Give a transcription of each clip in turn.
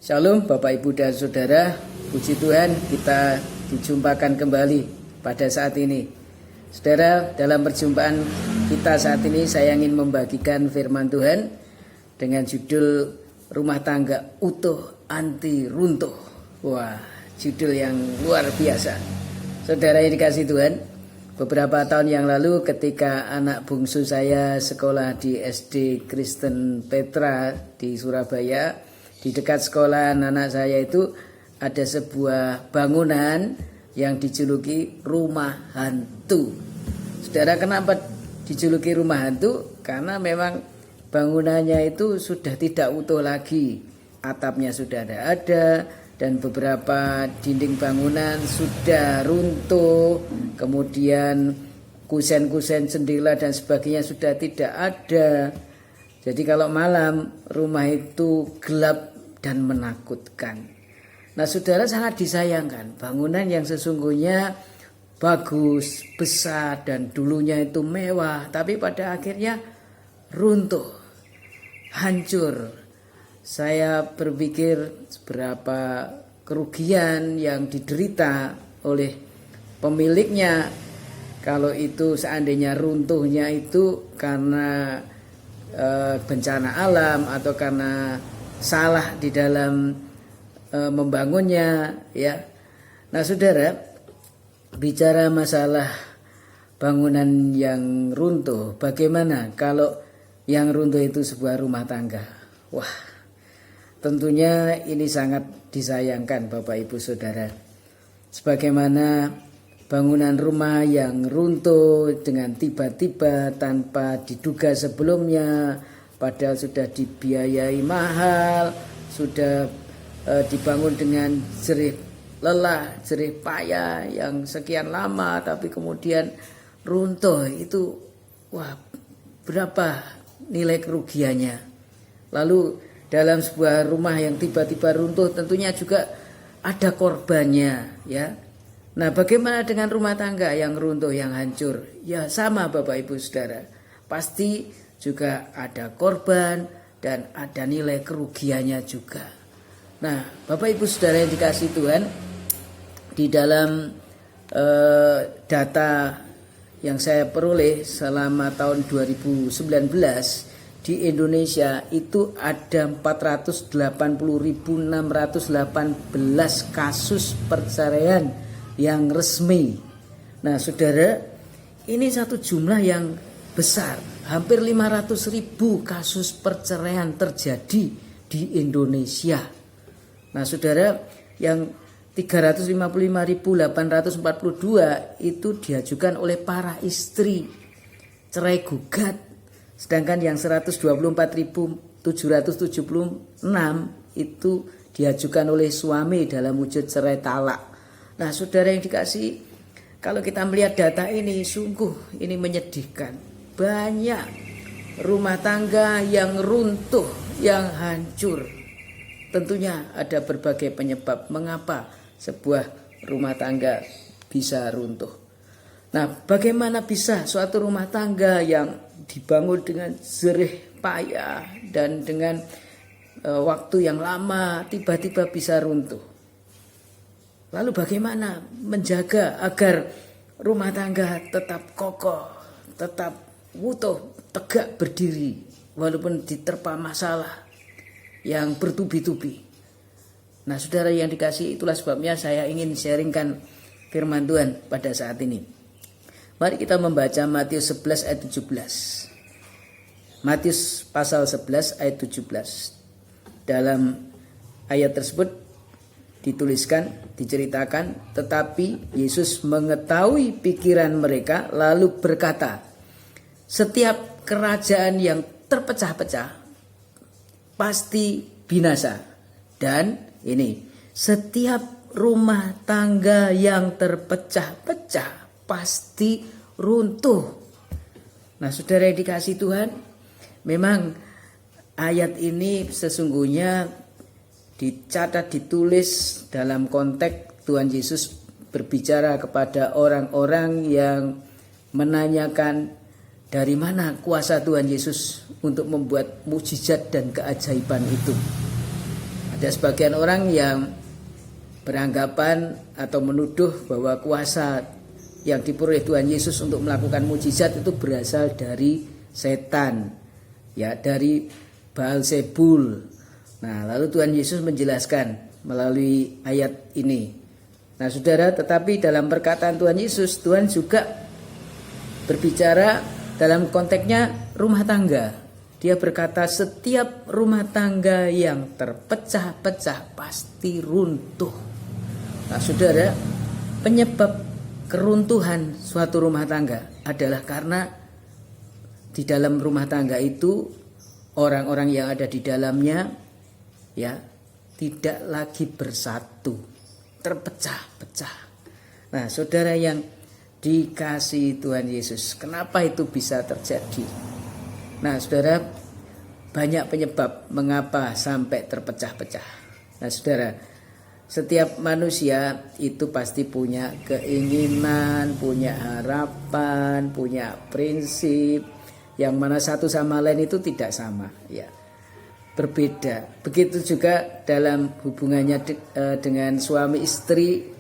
Shalom Bapak Ibu dan Saudara, puji Tuhan kita dijumpakan kembali pada saat ini. Saudara, dalam perjumpaan kita saat ini saya ingin membagikan firman Tuhan dengan judul Rumah Tangga Utuh Anti Runtuh. Wah, judul yang luar biasa. Saudara yang dikasihi Tuhan, beberapa tahun yang lalu ketika anak bungsu saya sekolah di SD Kristen Petra di Surabaya, di dekat sekolah anak saya itu ada sebuah bangunan yang dijuluki rumah hantu. Saudara, kenapa dijuluki rumah hantu? Karena memang bangunannya itu sudah tidak utuh lagi. Atapnya sudah tidak ada dan beberapa dinding bangunan sudah runtuh. Kemudian kusen-kusen jendela dan sebagainya sudah tidak ada. Jadi kalau malam rumah itu gelap dan menakutkan. Nah, saudara, sangat disayangkan bangunan yang sesungguhnya bagus, besar dan dulunya itu mewah, tapi pada akhirnya runtuh, hancur. Saya berpikir seberapa kerugian yang diderita oleh pemiliknya kalau itu seandainya runtuhnya itu karena bencana alam atau karena salah di dalam membangunnya, ya. Nah, saudara, bicara masalah bangunan yang runtuh, bagaimana kalau yang runtuh itu sebuah rumah tangga? Wah, tentunya ini sangat disayangkan Bapak Ibu Saudara. Sebagaimana bangunan rumah yang runtuh dengan tiba-tiba tanpa diduga sebelumnya, padahal sudah dibiayai mahal, sudah dibangun dengan jerih lelah, jerih payah yang sekian lama, tapi kemudian runtuh itu, wah, berapa nilai kerugiannya? Lalu dalam sebuah rumah yang tiba-tiba runtuh tentunya juga ada korbannya, ya. Nah, bagaimana dengan rumah tangga yang runtuh, yang hancur? Ya sama Bapak Ibu Saudara, pasti juga ada korban dan ada nilai kerugiannya juga. Nah, Bapak Ibu Saudara yang dikasihi Tuhan, di dalam data yang saya peroleh selama tahun 2019 di Indonesia itu ada 480.618 kasus perceraian yang resmi. Nah, saudara, ini satu jumlah yang besar. Hampir 500.000 kasus perceraian terjadi di Indonesia. Nah, saudara, yang 355.842 itu diajukan oleh para istri cerai gugat. Sedangkan yang 124.776 itu diajukan oleh suami dalam wujud cerai talak. Nah, saudara yang dikasihi, kalau kita melihat data ini, sungguh ini menyedihkan. Banyak rumah tangga yang runtuh, yang hancur. Tentunya ada berbagai penyebab mengapa sebuah rumah tangga bisa runtuh. Nah, bagaimana bisa suatu rumah tangga yang dibangun dengan jerih payah dan dengan waktu yang lama tiba-tiba bisa runtuh? Lalu bagaimana menjaga agar rumah tangga tetap kokoh, tetap utuh, tegak berdiri walaupun diterpa masalah yang bertubi-tubi? Nah, saudara yang dikasihi, itulah sebabnya saya ingin sharingkan firman Tuhan pada saat ini. Mari kita membaca Matius 11 ayat 17. Matius pasal 11 ayat 17. Dalam ayat tersebut dituliskan, diceritakan, tetapi Yesus mengetahui pikiran mereka lalu berkata, setiap kerajaan yang terpecah-pecah pasti binasa, dan ini, setiap rumah tangga yang terpecah-pecah pasti runtuh. Nah, saudara yang dikasihi Tuhan, memang ayat ini sesungguhnya dicatat, ditulis dalam konteks Tuhan Yesus berbicara kepada orang-orang yang menanyakan dari mana kuasa Tuhan Yesus untuk membuat mukjizat dan keajaiban itu. Ada sebagian orang yang beranggapan atau menuduh bahwa kuasa yang diperoleh Tuhan Yesus untuk melakukan mujizat itu berasal dari setan, ya, dari Baalzebul. Nah, lalu Tuhan Yesus menjelaskan melalui ayat ini. Nah, saudara, tetapi dalam perkataan Tuhan Yesus, Tuhan juga berbicara dalam konteksnya rumah tangga. Dia berkata setiap rumah tangga yang terpecah-pecah pasti runtuh. Nah, saudara, penyebab keruntuhan suatu rumah tangga adalah karena di dalam rumah tangga itu orang-orang yang ada di dalamnya, ya, tidak lagi bersatu, terpecah-pecah. Nah, saudara yang dikasihi Tuhan Yesus, kenapa itu bisa terjadi? Nah, saudara, banyak penyebab mengapa sampai terpecah-pecah. Nah, saudara, setiap manusia itu pasti punya keinginan, punya harapan, punya prinsip, yang mana satu sama lain itu tidak sama, ya, berbeda. Begitu juga dalam hubungannya dengan suami istri,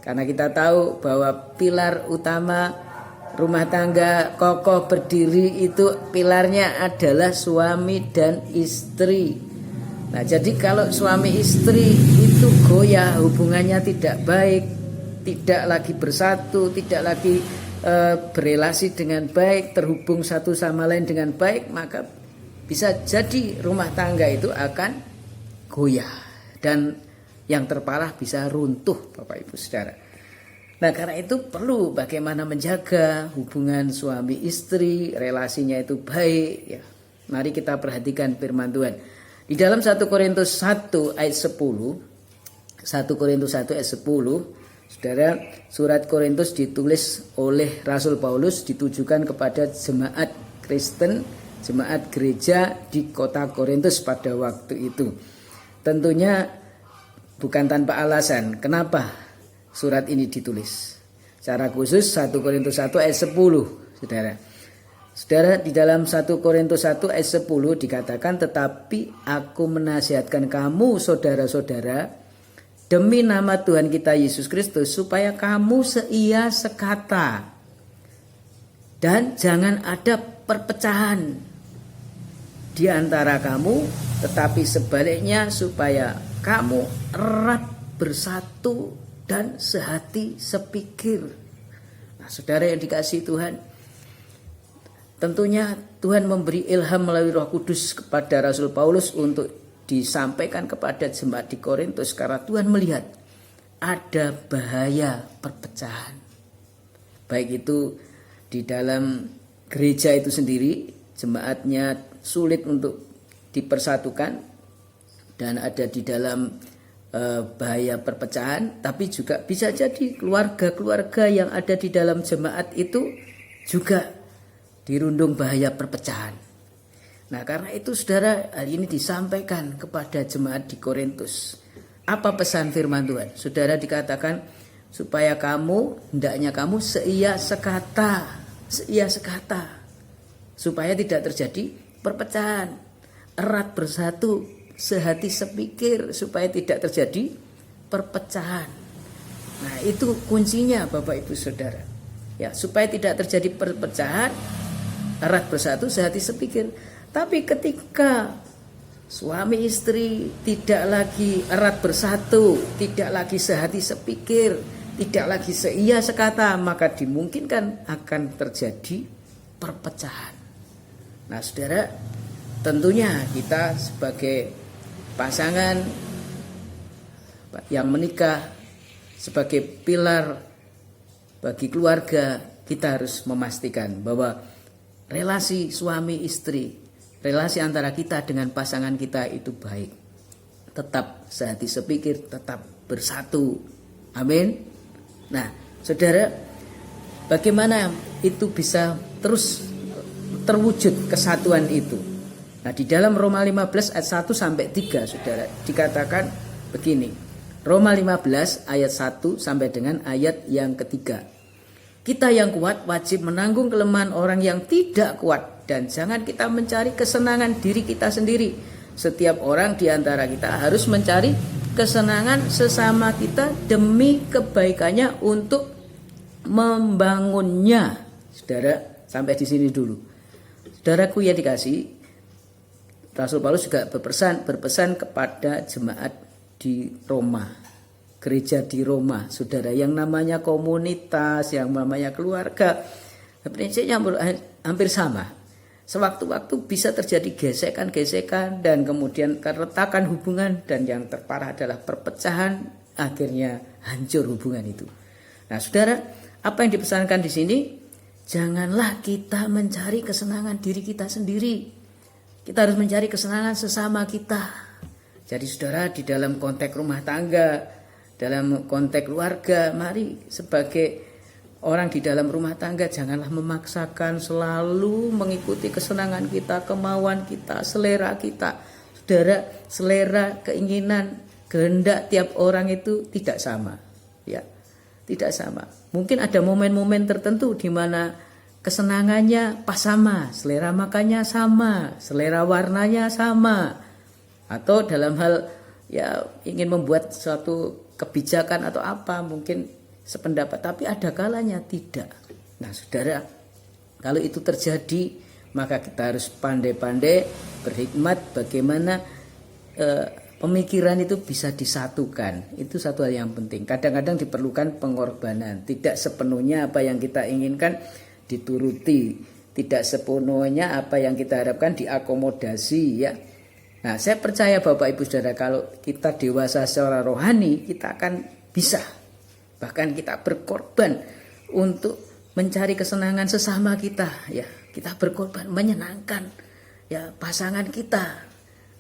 karena kita tahu bahwa pilar utama rumah tangga kokoh berdiri itu pilarnya adalah suami dan istri. Nah, jadi kalau suami istri itu goyah, hubungannya tidak baik, tidak lagi bersatu, tidak lagi berelasi dengan baik, terhubung satu sama lain dengan baik, maka bisa jadi rumah tangga itu akan goyah dan yang terparah bisa runtuh, Bapak Ibu Saudara. Nah, karena itu perlu bagaimana menjaga hubungan suami istri, relasinya itu baik, ya. Mari kita perhatikan firman Tuhan. Di dalam 1 Korintus 1 ayat 10, 1 Korintus 1 ayat 10, saudara, surat Korintus ditulis oleh Rasul Paulus ditujukan kepada jemaat Kristen, jemaat gereja di kota Korintus pada waktu itu. Tentunya bukan tanpa alasan kenapa surat ini ditulis. Secara khusus 1 Korintus 1 ayat 10, saudara. Saudara, di dalam 1 Korintus 1 ayat 10 dikatakan, tetapi aku menasihatkan kamu saudara-saudara demi nama Tuhan kita Yesus Kristus supaya kamu seia sekata dan jangan ada perpecahan di antara kamu, tetapi sebaliknya supaya kamu erat bersatu dan sehati sepikir. Nah, saudara yang dikasihi Tuhan, tentunya Tuhan memberi ilham melalui Roh Kudus kepada Rasul Paulus untuk disampaikan kepada jemaat di Korintus karena Tuhan melihat ada bahaya perpecahan. Baik itu di dalam gereja itu sendiri, jemaatnya sulit untuk dipersatukan dan ada di dalam bahaya perpecahan, tapi juga bisa jadi keluarga-keluarga yang ada di dalam jemaat itu juga dirundung bahaya perpecahan. Nah, karena itu saudara, hari ini disampaikan kepada jemaat di Korintus. Apa pesan firman Tuhan? Saudara, dikatakan supaya kamu, hendaknya kamu seia sekata, supaya tidak terjadi perpecahan, erat bersatu, sehati sepikir, supaya tidak terjadi perpecahan. Nah, itu kuncinya Bapak Ibu Saudara. Ya, supaya tidak terjadi perpecahan, erat bersatu, sehati sepikir. Tapi ketika suami istri tidak lagi erat bersatu, tidak lagi sehati sepikir, tidak lagi seia sekata, maka dimungkinkan akan terjadi perpecahan. Nah, saudara, tentunya kita sebagai pasangan yang menikah, sebagai pilar bagi keluarga, kita harus memastikan bahwa relasi suami istri, relasi antara kita dengan pasangan kita itu baik, tetap sehati sepikir, tetap bersatu. Amin. Nah, saudara, bagaimana itu bisa terus terwujud kesatuan itu? Nah, di dalam Roma 15 ayat 1 sampai 3, saudara, dikatakan begini. Roma 15 ayat 1 sampai dengan ayat yang ketiga. Kita yang kuat wajib menanggung kelemahan orang yang tidak kuat, dan jangan kita mencari kesenangan diri kita sendiri, Setiap orang di antara kita harus mencari kesenangan sesama kita demi kebaikannya untuk membangunnya. Saudara, sampai di sini dulu. Saudaraku yang dikasih, Rasul Paulus juga berpesan kepada jemaat di Roma, gereja di Roma, saudara, yang namanya komunitas, yang namanya keluarga, prinsipnya hampir sama. Sewaktu-waktu bisa terjadi gesekan-gesekan dan kemudian keretakan hubungan, dan yang terparah adalah perpecahan, akhirnya hancur hubungan itu. Nah, saudara, apa yang dipesankan di sini? Janganlah kita mencari kesenangan diri kita sendiri. Kita harus mencari kesenangan sesama kita. Jadi saudara, di dalam konteks rumah tangga, dalam konteks keluarga, mari sebagai orang di dalam rumah tangga janganlah memaksakan selalu mengikuti kesenangan kita, kemauan kita, selera kita. Saudara, selera, keinginan, kehendak tiap orang itu tidak sama. Ya, tidak sama. Mungkin ada momen-momen tertentu di mana kesenangannya pas sama, selera makannya sama, selera warnanya sama. Atau dalam hal ya ingin membuat suatu kebijakan atau apa, mungkin sependapat, tapi ada kalanya tidak. Nah, saudara, kalau itu terjadi, maka kita harus pandai-pandai berhikmat bagaimana pemikiran itu bisa disatukan. Itu satu hal yang penting. Kadang-kadang diperlukan pengorbanan. Tidak sepenuhnya apa yang kita inginkan dituruti, tidak sepenuhnya apa yang kita harapkan diakomodasi, ya. Nah, saya percaya Bapak Ibu Saudara, kalau kita dewasa secara rohani, kita akan bisa, bahkan kita berkorban untuk mencari kesenangan sesama kita, ya. Kita berkorban menyenangkan ya pasangan kita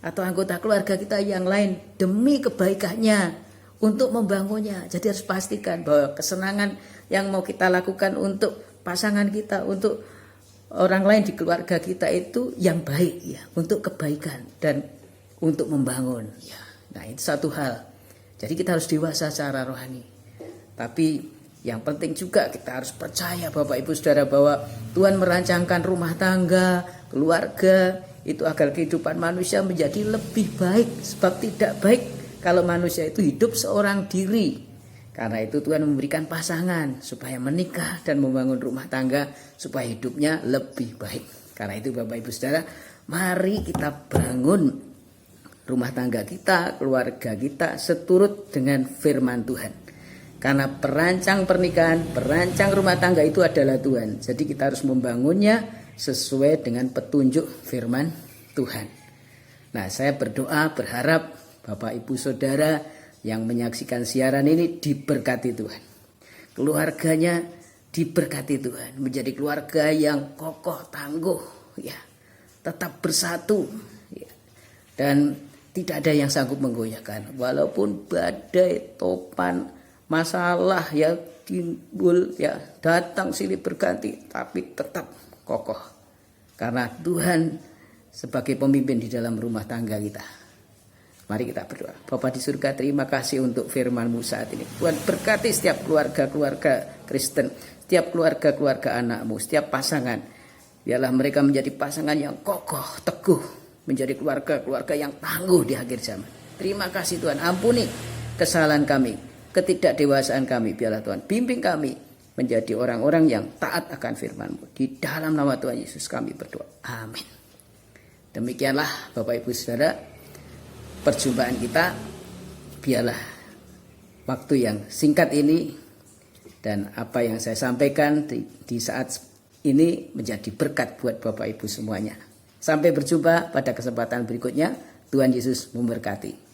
atau anggota keluarga kita yang lain demi kebaikannya, untuk membangunnya. Jadi harus pastikan bahwa kesenangan yang mau kita lakukan untuk pasangan kita, untuk orang lain di keluarga kita itu yang baik, ya, untuk kebaikan dan untuk membangun, ya. Nah, itu satu hal. Jadi kita harus dewasa secara rohani. Tapi yang penting juga kita harus percaya Bapak Ibu Saudara bahwa Tuhan merancangkan rumah tangga, keluarga itu agar kehidupan manusia menjadi lebih baik. Sebab tidak baik kalau manusia itu hidup seorang diri. Karena itu Tuhan memberikan pasangan supaya menikah dan membangun rumah tangga supaya hidupnya lebih baik. Karena itu Bapak Ibu Saudara, mari kita bangun rumah tangga kita, keluarga kita seturut dengan firman Tuhan. Karena perancang pernikahan, perancang rumah tangga itu adalah Tuhan. Jadi kita harus membangunnya sesuai dengan petunjuk firman Tuhan. Nah, saya berdoa, berharap Bapak Ibu Saudara yang menyaksikan siaran ini diberkati Tuhan. Keluarganya diberkati Tuhan. Menjadi keluarga yang kokoh, tangguh, ya, tetap bersatu, ya. Dan tidak ada yang sanggup menggoyahkan. Walaupun badai, topan, masalah ya timbul, ya datang silih berganti, tapi tetap kokoh. Karena Tuhan sebagai pemimpin di dalam rumah tangga kita. Mari kita berdoa. Bapa di surga, terima kasih untuk firman-Mu saat ini. Tuhan berkati setiap keluarga-keluarga Kristen, setiap keluarga-keluarga anak-Mu, setiap pasangan. Biarlah mereka menjadi pasangan yang kokoh, teguh, menjadi keluarga-keluarga yang tangguh di akhir zaman. Terima kasih Tuhan, ampuni kesalahan kami, ketidakdewasaan kami. Biarlah Tuhan bimbing kami menjadi orang-orang yang taat akan firman-Mu. Di dalam nama Tuhan Yesus kami berdoa. Amin. Demikianlah Bapak Ibu Saudara, perjumpaan kita. Biarlah waktu yang singkat ini dan apa yang saya sampaikan di saat ini menjadi berkat buat Bapak Ibu semuanya. Sampai berjumpa pada kesempatan berikutnya. Tuhan Yesus memberkati.